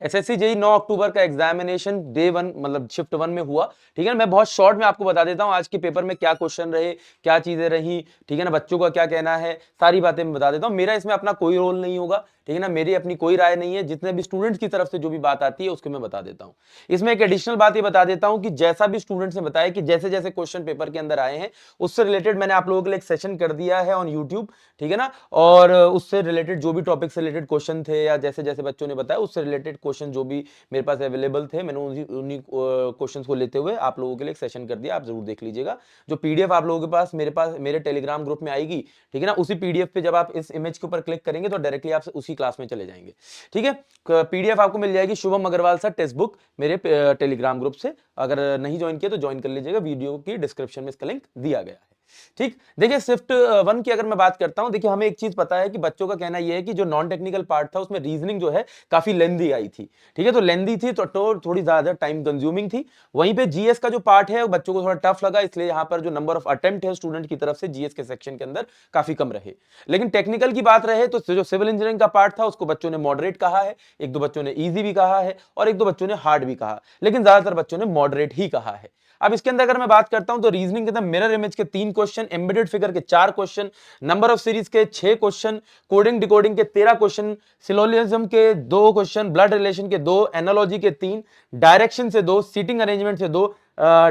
SSC JE 9 अक्टूबर का examination day 1 मतलब shift 1 में हुआ, ठीक है ना। मैं बहुत शॉर्ट में आपको बता देता हूं आज के पेपर में क्या क्वेश्चन रहे, क्या चीजें रही, ठीक है ना, बच्चों का क्या कहना है, सारी बातें मैं बता देता हूं। मेरा इसमें अपना कोई रोल नहीं होगा, ठीक है ना, मेरी अपनी कोई राय नहीं है, जितने भी स्टूडेंट्स की तरफ से जो भी बात आती है उसको मैं बता देता हूं। इसमें एक एडिशनल बात ये बता देता हूं कि जैसा भी स्टूडेंट्स ने बताया कि जैसे जैसे क्वेश्चन पेपर के अंदर आए हैं उससे रिलेटेड मैंने आप लोगों के लिए एक सेशन कर दिया है ऑन यूट्यूब, ठीक है ना, और उससे रिलेटेड जो भी टॉपिक से रिलेटेड क्वेश्चन थे या जैसे जैसे बच्चों ने बताया उससे रिलेटेड क्वेश्चन जो भी मेरे पास अवेलेबल थे मैंने उन्हीं क्वेश्चंस को लेते हुए आप लोगों के लिए एक सेशन कर दिया, आप जरूर देख लीजिएगा। जो पीडीएफ आप लोगों के पास मेरे टेलीग्राम ग्रुप में आएगी, ठीक है ना, उसी पीडीएफ पे जब आप इस इमेज के ऊपर क्लिक करेंगे तो डायरेक्टली आप उसी क्लास में चले जाएंगे, ठीक है। पीडीएफ आपको मिल जाएगी Shubham Agarwal sir text book मेरे टेलीग्राम ग्रुप से, अगर नहीं ज्वाइन किया तो ज्वाइन कर लीजिएगा, वीडियो की डिस्क्रिप्शन में इसका लिंक दिया गया है, ठीक। देखिए शिफ्ट 1 की अगर मैं बात करता हूं, देखिए हमें एक चीज पता है कि बच्चों का कहना यह है कि जो नॉन टेक्निकल पार्ट था उसमें रीजनिंग जो है काफी लेंदी आई थी, ठीक है, तो लेंदी थी तो थोड़ी ज्यादा टाइम कंज्यूमिंग थी। वहीं पे जीएस का जो पार्ट है बच्चों को थोड़ा टफ लगा, इसलिए यहां पर जो नंबर ऑफ अटेम्प्ट है स्टूडेंट की तरफ से जीएस के सेक्शन के अंदर काफी कम रहे। लेकिन टेक्निकल की बात रहे तो जो सिविल इंजीनियरिंग का पार्ट था उसको बच्चों ने मॉडरेट कहा है, एक दो बच्चों ने ईजी भी कहा है और एक दो बच्चों ने हार्ड भी कहा, लेकिन ज्यादातर बच्चों ने मॉडरेट ही कहा है। अब इसके अंदर अगर मैं बात करता हूं तो रीजनिंग के अंदर मिरर इमेज के 3 क्वेश्चन, एम्बेडेड फिगर के 4 क्वेश्चन, नंबर ऑफ सीरीज के 6 क्वेश्चन, कोडिंग डिकोडिंग के 13 क्वेश्चन, सिलोजिज्म के 2 क्वेश्चन, ब्लड रिलेशन के 2, एनालॉजी के 3, डायरेक्शन से 2, सीटिंग अरेंजमेंट से 2,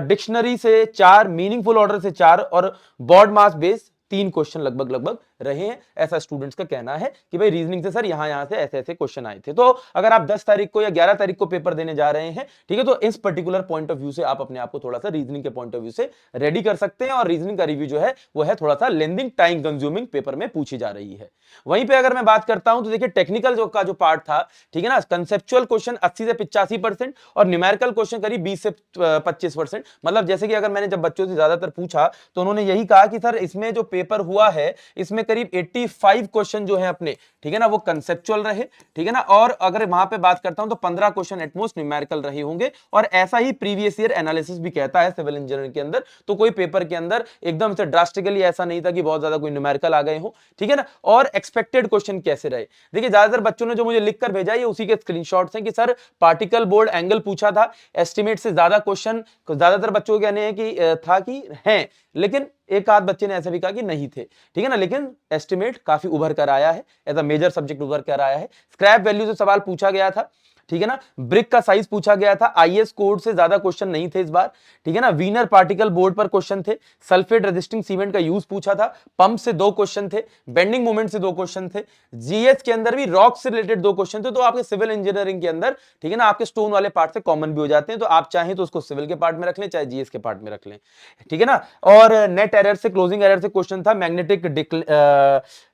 डिक्शनरी से 4, मीनिंगफुल ऑर्डर से 4 और बॉड मास बेस 3 क्वेश्चन लगभग रहे हैं। ऐसा स्टूडेंट्स का कहना है कि भाई रीजनिंग से सर यहां से ऐसे ऐसे क्वेश्चन आए थे। तो अगर आप 10 तारीख को या 11 तारीख को पेपर देने जा रहे हैं, ठीक है, तो इस पर्टिकुलर पॉइंट ऑफ व्यू से आप अपने आप को थोड़ा सा रीजनिंग के पॉइंट ऑफ व्यू से रेडी कर सकते हैं, और रीजनिंग का रिव्यू जो है वो है थोड़ा सा लेंदिंग टाइम कंज्यूमिंग पेपर में पूछी जा रही है। वहीं पे अगर मैं बात करता हूं तो देखिए टेक्निकल का जो पार्ट था, ठीक है ना, कंसेप्चुअल क्वेश्चन 80 से 85% और न्यूमेरिकल क्वेश्चन करीब 20 से 25%। मतलब जैसे कि अगर मैंने जब बच्चों से ज्यादातर पूछा तो उन्होंने यही कहा कि सर इसमें जो पेपर हुआ है इसमें करीब 85 क्वेश्चन जो है अपने, ठीक है ना, वो कंसेप्चुअल रहे, ठीक है ना, और अगर वहां पे बात करता हूं तो 15 क्वेश्चन एटमोस्ट न्यूमेरिकल रहे होंगे। और ऐसा ही प्रीवियस ईयर एनालिसिस भी कहता है सिविल इंजीनियरिंग के अंदर, तो कोई पेपर के अंदर एकदम से ड्रास्टिकली ऐसा नहीं था कि बहुत ज्यादा कोई न्यूमेरिकल आ गए हो, ठीक है ना। और एक्सपेक्टेड क्वेश्चन कैसे रहे, देखिए ज्यादातर बच्चों ने जो मुझे लिखकर भेजा ये उसी के स्क्रीनशॉट्स हैं कि सर पार्टिकल बोर्ड एंगल पूछा था, एस्टिमेट से ज्यादा क्वेश्चन ज्यादातर बच्चों के कहने हैं कि था कि हैं, लेकिन एक आध बच्चे ने ऐसा भी कहा कि नहीं थे, ठीक है ना, लेकिन एस्टिमेट काफी उभर कर आया है, एज अ मेजर सब्जेक्ट उभर कर आया है। स्क्रैप वैल्यू से सवाल पूछा गया था, ठीक है ना, ब्रिक का साइज पूछा गया था, आईएस कोड से ज्यादा क्वेश्चन नहीं थे इस बार, ठीक है ना, वीनर पार्टिकल बोर्ड पर क्वेश्चन थे, सल्फेट रेजिस्टिंग सीमेंट का यूज पूछा था, पंप से 2 क्वेश्चन थे, बेंडिंग मोमेंट से 2 क्वेश्चन थे, जीएस के अंदर भी रॉक से रिलेटेड 2 क्वेश्चन थे। तो आपके सिविल इंजीनियरिंग के अंदर, ठीक है ना, आपके स्टोन वाले पार्ट से कॉमन भी हो जाते हैं, तो आप चाहें तो उसको सिविल के पार्ट में रख लें चाहे जीएस के पार्ट में रख लें, ठीक है ना। और नेट एरर से क्लोजिंग एरर से क्वेश्चन था, मैग्नेटिक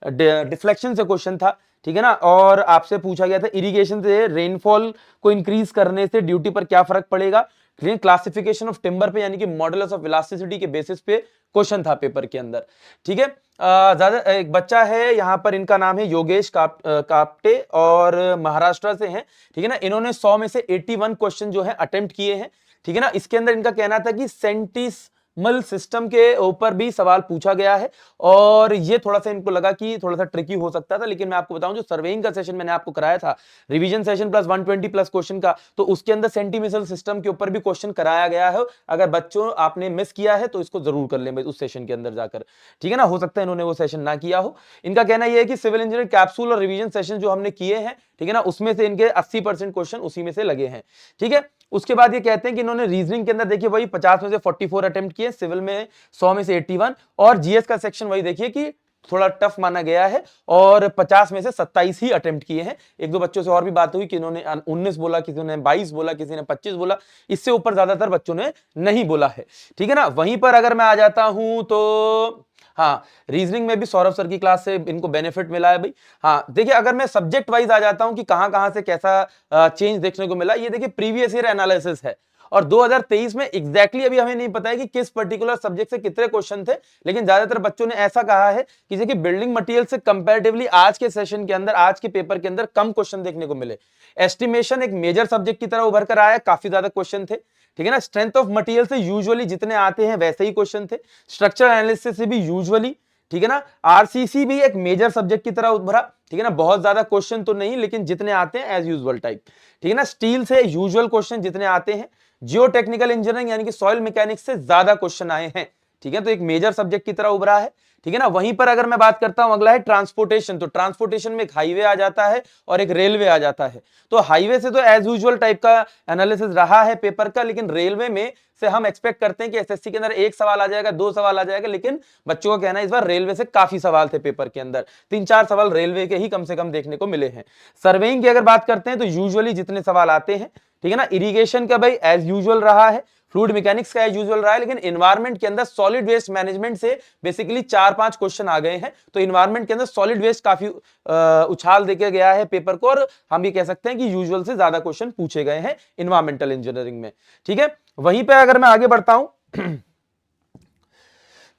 डिफ्लेक्शन से क्वेश्चन था, ठीक है ना, और आपसे पूछा गया था इरिगेशन से रेनफॉल को इंक्रीज करने से ड्यूटी पर क्या फर्क पड़ेगा, क्लासिफिकेशन ऑफ टिम्बर पे यानी कि मॉडुलस ऑफ इलास्टिसिटी के बेसिस पे क्वेश्चन था पेपर के अंदर, ठीक है। ज्यादा एक बच्चा है यहां पर, इनका नाम है योगेश काप्टे और महाराष्ट्र से हैं, ठीक है ना, इन्होंने 100 में से 81 क्वेश्चन जो है अटेम्प्ट किए हैं, ठीक है ना। इसके अंदर इनका कहना था कि सेंटिसिमल सिस्टम के ऊपर भी सवाल पूछा गया है, और ये थोड़ा सा इनको लगा कि थोड़ा सा ट्रिकी हो सकता था। लेकिन मैं आपको बताऊं जो सर्वेइंग का सेशन मैंने आपको कराया था, revision session plus 120 plus question का, तो उसके अंदर सेंटिमिसल सिस्टम के ऊपर भी क्वेश्चन कराया गया है। अगर बच्चों आपने मिस किया है तो इसको जरूर कर लें उस सेशन के अंदर जाकर, ठीक है ना, हो सकता है इन्होंने वो सेशन ना किया हो। इनका कहना यह है कि सिविल इंजीनियर कैप्सूल और रिवीजन सेशन जो हमने किए हैं, ठीक है ना, उसमें से इनके 80% क्वेश्चन उसी में से लगे हैं, ठीक है। उसके बाद ये कहते हैं कि इन्होंने रीजनिंग के अंदर देखिए वही 50 में से 44 अटेम्प्ट किए, सिविल में 100 में से 81, और जीएस का सेक्शन वही देखिए कि थोड़ा टफ माना गया है और 50 में से 27 ही अटेम्प्ट किए हैं। एक दो बच्चों से और भी बात हुई कि इन्होंने 19 बोला, किसी ने 22 बोला, किसी ने 25 बोला, इससे ऊपर ज्यादातर बच्चों ने नहीं बोला है, ठीक है ना। वहीं पर अगर मैं आ जाता हूं तो हाँ, रीजनिंग में भी सौरभ सर की क्लास से इनको बेनिफिट मिला है भाई। हाँ देखिए, अगर मैं सब्जेक्ट वाइज आ जाता हूं कि कहां कहां से कैसा चेंज देखने को मिला, ये देखिए प्रीवियस ईयर एनालिसिस है, और 2023 में एग्जैक्टली अभी हमें नहीं पता है कि किस पर्टिकुलर सब्जेक्ट से कितने क्वेश्चन थे, लेकिन ज्यादातर बच्चों ने ऐसा कहा है कि देखिए बिल्डिंग मटेरियल से कंपैरेटिवली आज के सेशन के अंदर, आज के पेपर के अंदर कम क्वेश्चन देखने को मिले। एस्टिमेशन एक मेजर सब्जेक्ट की तरह उभर कर आया, काफी ज्यादा क्वेश्चन थे, ठीक है ना। स्ट्रेंथ ऑफ मटेरियल से यूजुअली जितने आते हैं वैसे ही क्वेश्चन थे, स्ट्रक्चर एनालिसिस से भी यूजुअली, ठीक है ना। आरसीसी भी एक मेजर सब्जेक्ट की तरह उभरा, ठीक है ना, बहुत ज्यादा क्वेश्चन तो नहीं, लेकिन जितने आते हैं एज यूजुअल टाइप, ठीक है ना। स्टील से यूजुअल क्वेश्चन जितने आते हैं, जियो टेक्निकल इंजीनियरिंग यानी कि सॉइल मैकेनिक्स से ज्यादा क्वेश्चन आए हैं, ठीक है। तो एक मेजर सब्जेक्ट की तरह उभरा है, ठीक है ना। वहीं पर अगर मैं बात करता हूं, अगला है ट्रांसपोर्टेशन। तो ट्रांसपोर्टेशन में एक हाईवे आ जाता है और एक रेलवे आ जाता है। तो हाईवे से तो एज यूजुअल टाइप का एनालिसिस रहा है पेपर का, लेकिन रेलवे में से हम एक्सपेक्ट करते हैं कि एसएससी के अंदर एक सवाल आ जाएगा, दो सवाल आ जाएगा, लेकिन बच्चों का कहना है इस बार रेलवे से काफी सवाल थे पेपर के अंदर, 3-4 सवाल रेलवे के ही कम से कम देखने को मिले हैं। सर्वेइंग की अगर बात करते हैं तो यूजुअली जितने सवाल आते हैं, ठीक है ना, इरिगेशन का भाई एज यूजुअल रहा है, फ्लूइड मैकेनिक्स का एज यूजुअल रहा है, लेकिन इन्वायरमेंट के अंदर सॉलिड वेस्ट मैनेजमेंट से बेसिकली 4-5 क्वेश्चन आ गए हैं। तो इन्वायरमेंट के अंदर सॉलिड वेस्ट काफी उछाल देके गया है पेपर को, और हम ये कह सकते हैं कि यूजुअल से ज्यादा क्वेश्चन पूछे गए हैं इन्वायरमेंटल इंजीनियरिंग में, ठीक है। वहीं पे अगर मैं आगे बढ़ता हूं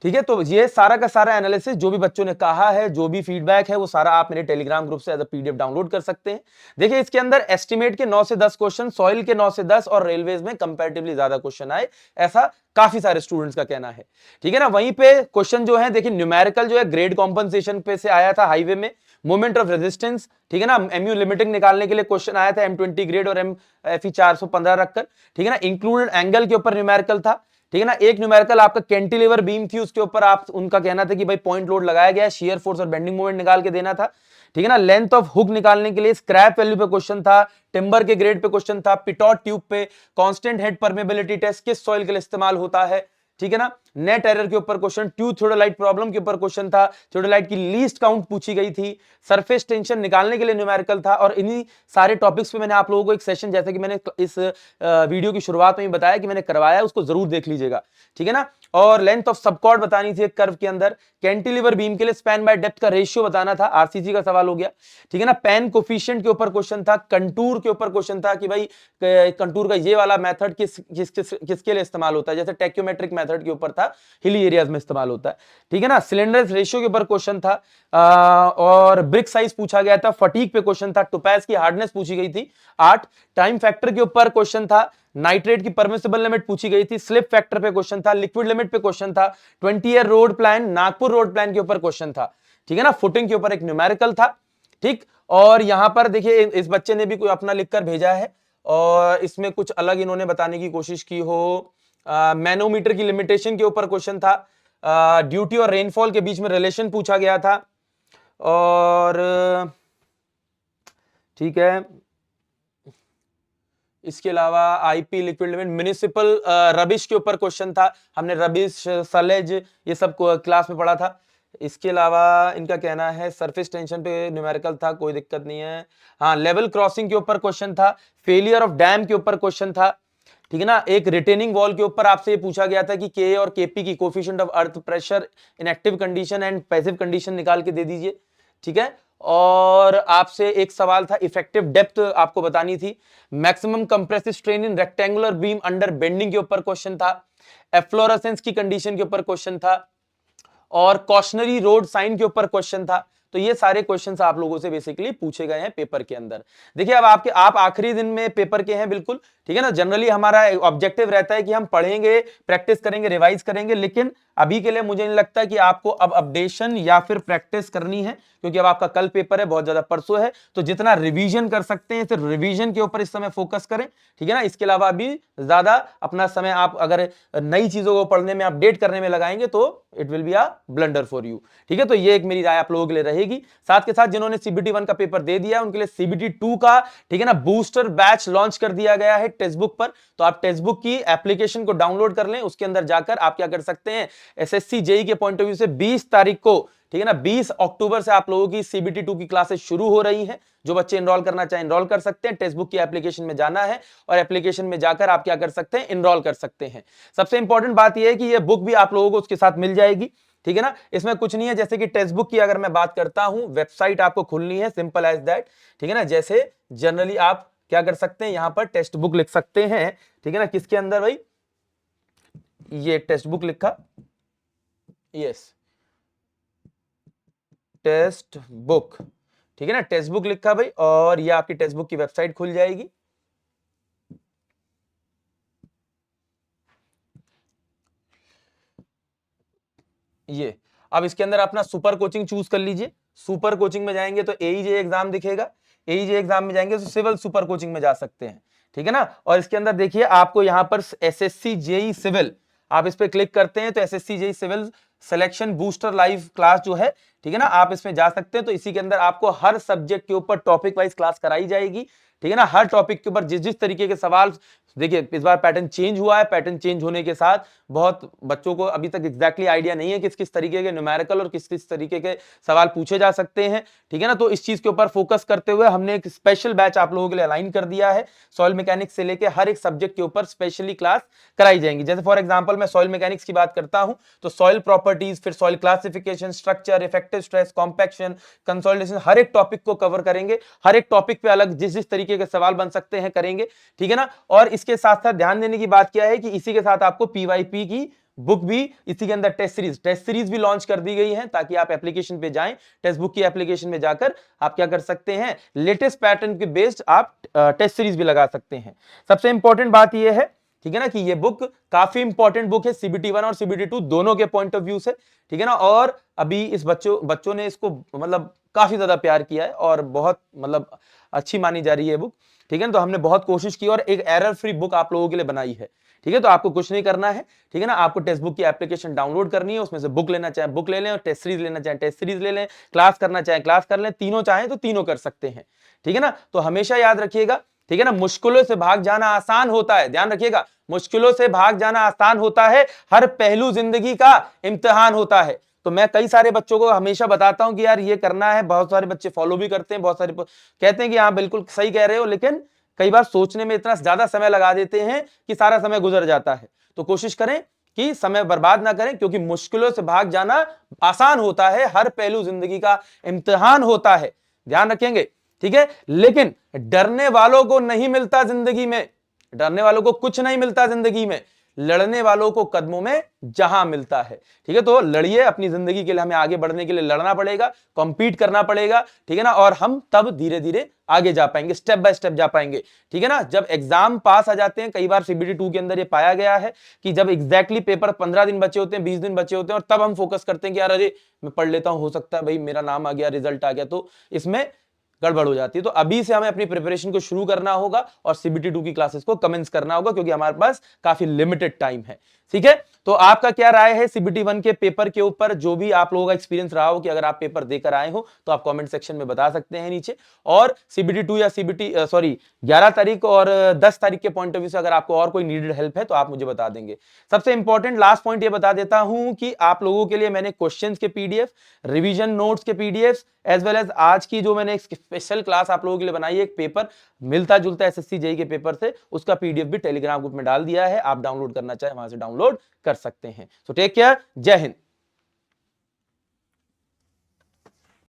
ठीक है, तो ये सारा का सारा एनालिसिस जो भी बच्चों ने कहा है, जो भी फीडबैक है, वो सारा आप मेरे टेलीग्राम ग्रुप से एज अ पीडीएफ डाउनलोड कर सकते हैं। देखिए इसके अंदर एस्टिमेट के 9 से 10 क्वेश्चन, सॉइल के 9 से 10 और रेलवेज में कंपैरेटिवली ज्यादा क्वेश्चन आए, ऐसा काफी सारे स्टूडेंट्स का कहना है, ठीक है ना। वहीं पे क्वेश्चन जो है, देखिए न्यूमेरिकल जो है ग्रेड कॉम्पनसेशन पे से आया था हाईवे में, मोमेंट ऑफ रेजिस्टेंस, ठीक है ना, एमयू लिमिटिंग निकालने के लिए क्वेश्चन आया था M20 ग्रेड और FE 415 रखकर, ठीक है ना। इंक्लूडेड एंगल के ऊपर न्यूमेरिकल था, ठीक है ना। एक न्यूमेरिकल आपका कैंटिलीवर बीम थी, उसके ऊपर आप उनका कहना था कि भाई पॉइंट लोड लगाया गया है, शियर फोर्स और बेंडिंग मोमेंट निकाल के देना था, ठीक है ना। लेंथ ऑफ हुक निकालने के लिए स्क्रैप वैल्यू पे क्वेश्चन था, टिम्बर के ग्रेड पे क्वेश्चन था, पिटॉट ट्यूब पे, कांस्टेंट हेड परमेबिलिटी टेस्ट किस सॉइल के लिए इस्तेमाल होता है, ठीक है ना। नेट एरर के ऊपर क्वेश्चन, ट्यूब थ्योडोलाइट प्रॉब्लम के ऊपर क्वेश्चन था, थ्योडोलाइट की लीस्ट काउंट पूछी गई थी, सरफेस टेंशन निकालने के लिए न्यूमेरिकल था। और इन्हीं सारे टॉपिक्स पे मैंने आप लोगों को एक सेशन, जैसे कि मैंने इस वीडियो की शुरुआत में ही बताया कि मैंने करवाया, उसको जरूर देख लीजिएगा, ठीक है ना। और लेंथ ऑफ सबकॉर्ड बतानी थी एक कर्व के अंदर, कैंटिलीवर बीम के लिए स्पैन बाय डेप्थ का रेशियो बताना था, आरसीसी का सवाल हो गया, ठीक है ना। पेन कोफिशिएंट के ऊपर क्वेश्चन था, कंटूर के ऊपर क्वेश्चन था कि भाई कंटूर का ये वाला मेथड किसके लिए इस्तेमाल होता है, जैसे टेक्योमेट्रिक मेथड के ऊपर था, हिली एरियाज में इस्तेमाल होता है, ठीक है ना। सिलेंडर रेशियो के ऊपर क्वेश्चन था, और ब्रिक साइज पूछा गया था, फटीक पे क्वेश्चन था, टोपैज की हार्डनेस पूछी गई थी 8, टाइम फैक्टर के ऊपर क्वेश्चन था, नाइट्रेट की परमिसिबल लिमिट पूछी गई थी, स्लिप फैक्टर पे क्वेश्चन था, लिक्विड लिमिट पे क्वेश्चन था, 20 year road plan, Nagpur road plan के ऊपर क्वेश्चन था, ठीक है ना। फुटिंग के ऊपर एक न्यूमेरिकल था, ठीक। और यहां पर देखिए इस बच्चे ने भी कोई अपना लिखकर भेजा है, और इसमें कुछ अलग इन्होंने बताने की कोशिश की हो। मैनोमीटर की लिमिटेशन के ऊपर क्वेश्चन था, ड्यूटी और रेनफॉल के बीच में रिलेशन पूछा गया था, और ठीक है, इसके अलावा IP liquid limit, municipal rubbish के ऊपर क्वेश्चन था, हमने रबिश सलेज ये सब क्लास में पढ़ा था। इसके अलावा इनका कहना है सरफेस टेंशन पे न्यूमेरिकल था, कोई दिक्कत नहीं है। हाँ, लेवल क्रॉसिंग के ऊपर क्वेश्चन था, फेलियर ऑफ डैम के ऊपर क्वेश्चन था, ठीक है ना। एक रिटेनिंग वॉल के ऊपर आपसे ये पूछा गया था कि के और केपी की coefficient of earth pressure in active condition and passive condition निकाल के दे दीजिए, ठीक है। और आपसे एक सवाल था इफेक्टिव डेप्थ आपको बतानी थी, maximum compressive strain in rectangular beam under bending के ऊपर क्वेश्चन था, एफ्लोरेसेंस की कंडीशन के ऊपर क्वेश्चन था, और कॉशनरी रोड साइन के ऊपर क्वेश्चन था। तो ये सारे क्वेश्चंस आप लोगों से बेसिकली पूछे गए हैं पेपर के अंदर। देखिए अब आप आखिरी दिन में पेपर के हैं बिल्कुल, ठीक है ना। जनरली हमारा ऑब्जेक्टिव रहता है कि हम पढ़ेंगे, प्रैक्टिस करेंगे, रिवाइज करेंगे, लेकिन अभी के लिए मुझे नहीं लगता कि आपको अब अपडेशन या फिर प्रैक्टिस करनी है, क्योंकि अब आपका कल पेपर है, बहुत ज्यादा परसों है। तो जितना रिवीजन कर सकते हैं सिर्फ रिवीजन के ऊपर इस समय फोकस करें, ठीक है ना। इसके अलावा अभी ज्यादा अपना समय आप अगर नई चीजों को पढ़ने में, अपडेट करने में लगाएंगे तो it will be a blunder for you, ठीक है। तो ये एक मेरी राय आप लोगों के लिए रहेगी। साथ के साथ जिन्होंने सीबीटी 1 का पेपर दे दिया उनके लिए सीबीटी 2 का, ठीक है ना, बूस्टर बैच लॉन्च कर दिया गया है टेक्स्ट बुक पर। तो आप टेक्स्ट बुक की एप्लीकेशन को डाउनलोड कर लें, उसके अंदर जाकर आप क्या कर सकते हैं, एसएससी जेई के पॉइंट ऑफ व्यू से 20 तारीख को, ठीक है ना, 20 अक्टूबर से आप लोगों की सीबीटी 2 की क्लासेस शुरू हो रही हैं। जो बच्चे एनरोल करना चाहें एनरोल कर सकते हैं, टेक्स्ट बुक की एप्लीकेशन में जाना है और एप्लीकेशन में जाकर आप क्या कर सकते हैं, एनरोल कर सकते हैं। सबसे इंपॉर्टेंट बात यह है कि यह बुक भी आप लोगों को उसके साथ मिल जाएगी, ठीक है ना। इसमें कुछ नहीं है, जैसे कि टेक्स्ट बुक की अगर मैं बात करता हूं, वेबसाइट आपको खुलनी है, सिंपल एज दैट, ठीक है ना। जैसे जनरली आप क्या कर सकते हैं, यहां पर टेक्स्ट बुक लिख सकते हैं, ठीक है ना। किसके अंदर भाई, ये टेक्स्ट बुक लिखा, यस टेक्स्ट बुक, ठीक है ना, टेक्स्ट बुक लिखा भाई, और ये आपकी टेक्स्ट बुक की वेबसाइट खुल जाएगी। ये अब इसके अंदर अपना सुपर कोचिंग चूज कर लीजिए। सुपर कोचिंग में जाएंगे तो एईजे एग्जाम दिखेगा, एईजे एग्जाम में जाएंगे तो सिविल सुपर कोचिंग में जा सकते हैं, ठीक है ना। और इसके अंदर देखिए आपको यहां पर एसएससी जेई सिविल, आप इस पे क्लिक करते हैं तो SSC JE civil selection booster live class जो है, ठीक है ना, आप इसमें जा सकते हैं। तो इसी के अंदर आपको हर सब्जेक्ट के ऊपर टॉपिक वाइज क्लास कराई जाएगी, ठीक है ना। हर टॉपिक के ऊपर जिस जिस तरीके के सवाल, देखिए इस बार पैटर्न चेंज हुआ है, पैटर्न चेंज होने के साथ बहुत बच्चों को अभी तक एग्जैक्टली आइडिया नहीं है किस किस तरीके के न्यूमेरिकल और किस किस तरीके के सवाल पूछे जा सकते हैं, ठीक है ना। तो इस चीज के ऊपर फोकस करते हुए हमने एक स्पेशल बैच आप लोगों के लिए अलाइन कर दिया है। सॉइल मैकेनिक्स से लेके हर एक सब्जेक्ट के ऊपर स्पेशली क्लास कराई जाएंगी। जैसे फॉर एग्जांपल मैं सॉइल मैकेनिक्स की बात करता हूं तो सॉइल प्रॉपर्टीज, फिर soil classification, structure, effective stress, compaction, consolidation, हर एक टॉपिक को कवर करेंगे। हर एक टॉपिक पे अलग जिस जिस तरीके के सवाल बन सकते हैं करेंगे, ठीक है ना। और इसके साथ साथ ध्यान देने की बात क्या है कि इसी के साथ आपको पीवाईपी की बुक भी, इसी के अंदर टेस्ट सीरीज भी लॉन्च कर दी गई है ताकि आप एप्लीकेशन पे जाएं, टेक्स्ट बुक की एप्लीकेशन में जाकर आप क्या कर सकते हैं, लेटेस्ट पैटर्न के बेस्ड आप टेस्ट सीरीज भी लगा सकते हैं। सबसे इंपॉर्टेंट बात यह है, ठीक है ना, कि ये बुक काफी इंपॉर्टेंट बुक है सीबीटी 1 और सीबीटी 2 दोनों के पॉइंट ऑफ व्यू से, ठीक है ना। और अभी इस बच्चों ने इसको मतलब काफी ज्यादा प्यार किया है और बहुत मतलब अच्छी मानी जा रही है बुक, ठीक है ना। तो हमने बहुत कोशिश की और एक एरर फ्री बुक आप लोगों के लिए बनाई है, ठीक है। तो आपको कुछ नहीं करना है, ठीक है ना, आपको टेक्स्ट बुक की एप्लीकेशन डाउनलोड करनी है, उसमें से बुक लेना चाहे बुक ले लें और टेस्ट सीरीज लेना चाहे टेस्ट सीरीज ले लें, क्लास करना चाहे क्लास कर लें, तीनों चाहें तो तीनों कर सकते हैं, ठीक है ना। तो हमेशा याद रखिएगा, ठीक है ना, मुश्किलों से भाग जाना आसान होता है, ध्यान रखिएगा, मुश्किलों से भाग जाना आसान होता है, हर पहलू जिंदगी का इम्तिहान होता है। तो मैं कई सारे बच्चों को हमेशा बताता हूं कि यार ये करना है, बहुत सारे बच्चे फॉलो भी करते हैं, बहुत सारे कहते हैं कि हाँ बिल्कुल सही कह रहे हो, लेकिन कई बार सोचने में इतना ज्यादा समय लगा देते हैं कि सारा समय गुजर जाता है। तो कोशिश करें कि समय बर्बाद ना करें, क्योंकि मुश्किलों से भाग जाना आसान होता है, हर पहलू जिंदगी का इम्तिहान होता है, ध्यान रखेंगे, ठीक है। लेकिन डरने वालों को नहीं मिलता जिंदगी में, डरने वालों को कुछ नहीं मिलता जिंदगी में, लड़ने वालों को कदमों में जहां मिलता है, ठीक है। तो लड़िए अपनी जिंदगी के लिए, हमें आगे बढ़ने के लिए लड़ना पड़ेगा, कॉम्पीट करना पड़ेगा, ठीक है ना। और हम तब धीरे धीरे आगे जा पाएंगे, स्टेप बाय स्टेप जा पाएंगे, ठीक है ना। जब एग्जाम पास आ जाते हैं, कई बार सीबीटी 2 के अंदर ये पाया गया है कि जब एग्जैक्टली पेपर 15 दिन बचे होते हैं, 20 दिन बचे होते हैं, और तब हम फोकस करते हैं कि यार अरे मैं पढ़ लेता हूं, हो सकता है भाई मेरा नाम आ गया, रिजल्ट आ गया, तो इसमें गड़बड़ हो जाती है। तो अभी से हमें अपनी प्रिपरेशन को शुरू करना होगा और सीबीटी 2 की क्लासेस को कमेंस करना होगा, क्योंकि हमारे पास काफी लिमिटेड टाइम है, ठीक है। तो आपका क्या राय है सीबीटी 1 के पेपर के ऊपर, जो भी आप लोगों का एक्सपीरियंस रहा हो, कि अगर आप पेपर देकर आए हो तो आप कमेंट सेक्शन में बता सकते हैं नीचे। और सीबीटी 2 या सीबीटी 11 तारीख और 10 तारीख के पॉइंट ऑफ व्यू से अगर आपको और कोई नीडेड हेल्प है तो आप मुझे बता देंगे। सबसे इंपॉर्टेंट लास्ट पॉइंट ये बता देता हूं कि आप लोगों के लिए मैंने क्वेश्चंस के पीडीएफ, रिवीजन नोट्स के पीडीएफ, एज वेल एज आज की जो मैंने एक स्पेशल क्लास आप लोगों के लिए बनाई है, एक पेपर मिलता जुलता एसएससी जेई के पेपर से, उसका पीडीएफ भी टेलीग्राम ग्रुप में डाल दिया है, आप डाउनलोड करना चाहे वहां से डाउनलोड कर सकते हैं। सो टेक केयर, जय हिंद।